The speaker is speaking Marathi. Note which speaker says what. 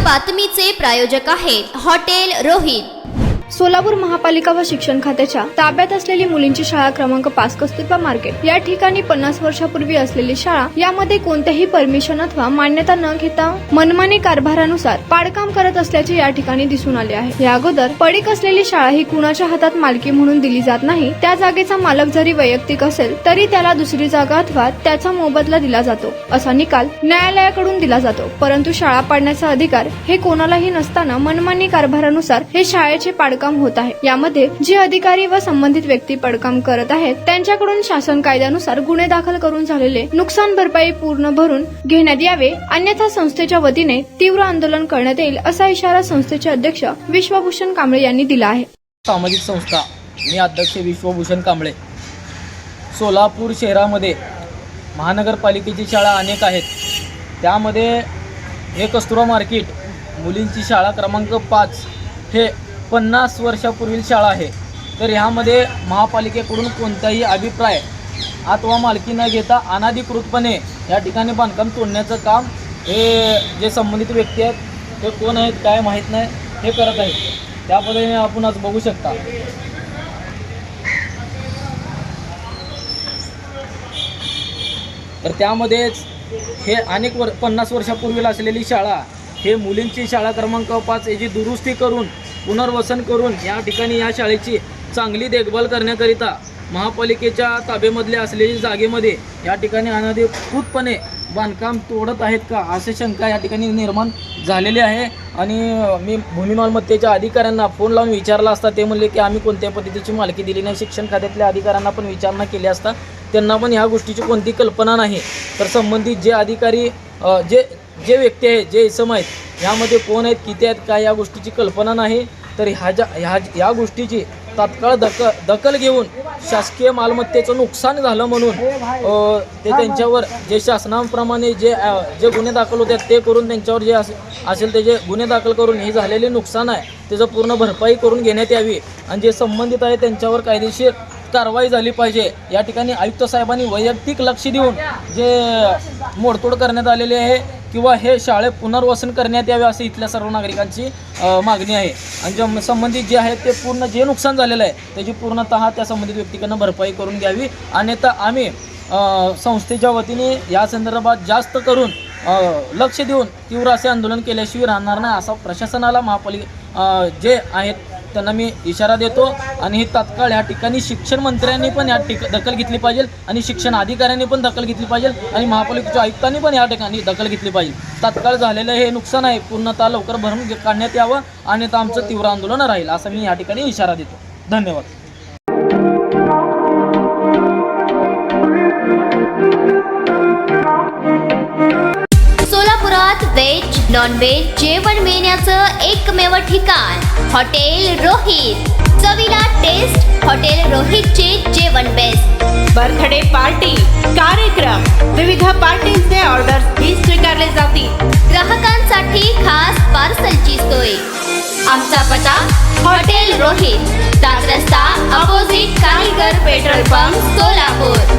Speaker 1: बातमीचे प्रायोजक आहेत हॉटेल रोहित।
Speaker 2: सोलापूर महापालिका व शिक्षण खात्याच्या ताब्यात असलेली मुलींची शाळा क्रमांक 5 कस्तुरबा मार्केट या ठिकाणी 50 वर्षापूर्वी असलेली शाळा, यामध्ये कोणतेही परमिशन अथवा मान्यता न घेता मनमानी कारभारानुसार पाडकाम करत असल्याचे या ठिकाणी दिसून आले आहे। या अगोदर पडीक असलेली शाळा ही कुणाच्या हातात मालकी म्हणून दिली जात नाही। त्या जागेचा मालक जरी वैयक्तिक असेल तरी त्याला दुसरी जागा अथवा त्याचा मोबदला दिला जातो, असा निकाल न्यायालयाकडून दिला जातो। परंतु शाळा पाडण्याचा अधिकार हे कोणालाही नसताना मनमानी कारभारानुसार हे शाळेचे पाडकाम होत आहे। यामध्ये जे अधिकारी व संबंधित व्यक्ती पडकाम करत आहेत त्यांच्याकडून शासन कायद्यानुसार गुन्हे दाखल करून झालेले नुकसान भरपाई पूर्ण भरून घेण्यात यावे, अन्यथा संस्थेच्या वतीने तीव्र आंदोलन करण्यात येईल, असा इशारा संस्थेचे अध्यक्ष विश्वभूषण कांबळे यांनी दिला आहे।
Speaker 3: सामाजिक संस्था मी अध्यक्ष विश्वभूषण कांबळे। सोलापूर शहरामध्ये महानगरपालिकेची शाळा अनेक आहेत, त्यामध्ये हे कस्तुरबा मार्केट मुलींची शाळा क्रमांक 5 हे 50 वर्षापूर्वील शाळा आहे। तर ह्यामध्ये महापालिकेकडून कोणताही अभिप्राय अथवा मालकी न घेता अनाधिकृतपणे या ठिकाणी बांधकाम तोडण्याचं काम हे जे संबंधित व्यक्ती आहेत ते कोण आहेत काय माहीत नाही हे करत आहेत। त्या पद्धतीने आपण आज बघू शकता। तर त्यामध्येच हे अनेक 50 वर्षापूर्वी असलेली शाळा हे मुलींची शाळा क्रमांक 5 याची दुरुस्ती करून पुनर्वसन करून या ठिकाणी या शाळेची चांगली देखभाल करण्याकरिता महापालिकेच्या ताब्यामधले असलेली जागेमध्ये या ठिकाणी अनधिकृतपणे बांधकाम तोडत आहेत का अशी शंका या ठिकाणी निर्माण झालेली आहे। आणि मी भूमी मालमत्तेच्या अधिकाऱ्यांना फोन लावून विचारला असता ते म्हणले की आम्ही कोणत्या पद्धतीची मालकी दिली नाही। शिक्षण खात्यातल्या अधिकाऱ्यांना पण विचारणा केली असता त्यांना पण ह्या गोष्टीची कोणती कल्पना नाही। तर संबंधित जे अधिकारी जे व्यक्ती आहेत जे इसम आहेत यामध्ये कोण आहेत किती आहेत काय या गोष्टीची कल्पना नाही। तर ह्या गोष्टीची तात्काळ दखल घेऊन शासकीय मालमत्तेचं नुकसान झालं म्हणून ते त्यांच्यावर जे शासनाप्रमाणे जे गुन्हे दाखल होते ते करून त्यांच्यावर जे असेल ते जे गुन्हे दाखल करून हे झालेले नुकसान आहे त्याचं पूर्ण भरपाई करून घेण्यात यावी आणि जे संबंधित आहे त्यांच्यावर कायदेशीर कारवाई झाली पाहिजे। या ठिकाणी आयुक्त साहेबांनी वैयक्तिक लक्ष देऊन जे मोडतोड करण्यात आलेले आहे किंवा हे शाळे पुनर्वसन करण्यात यावे असे इथल्या सर्व नागरिकांची मागणी आहे। आणि जे संबंधित जे आहे ते पूर्ण जे नुकसान झालेलं आहे त्याची पूर्णतः त्या संबंधित व्यक्तीकडनं भरपाई करून घ्यावी, अन्यथा आम्ही संस्थेच्या वतीने या संदर्भात जास्त करून लक्ष देऊन तीव्र असे आंदोलन केल्याशिवाय राहणार नाही असा प्रशासनाला जे आहेत त्यांना मी इशारा देतो। आणि ही तात्काळ या ठिकाणी शिक्षण मंत्र्यांनी पण या दखल घेतली पाहिजे आणि शिक्षण अधिकाऱ्यांनी पण दखल घेतली पाहिजे आणि महापालिकेच्या आयुक्तांनी पण या ठिकाणी दखल घेतली पाहिजे। तात्काळ झालेलं हे नुकसान आहे पूर्णतः लवकर भरून काढण्यात यावं, अन्यथा आमचं तीव्र आंदोलन राहील असा मी या ठिकाणी इशारा देतो। धन्यवाद।
Speaker 1: सोलापुरात व्हेज नॉन व्हेज जेवण मिळण्याचं एकमेव ठिकाण हॉटेल रोहित। चवीला टेस्ट हॉटेल रोहितचे जेवण बेस्ट।
Speaker 4: बर्थडे पार्टी कार्यक्रम विविध पार्टींचे ऑर्डर्स ही स्वीकारले जातील।
Speaker 1: ग्राहकांसाठी खास पार्सलची सोय। आमचा पत्ता हॉटेल रोहित, 7 रस्ता अपोजिट कारीगर पेट्रोल पंप, सोलापूर।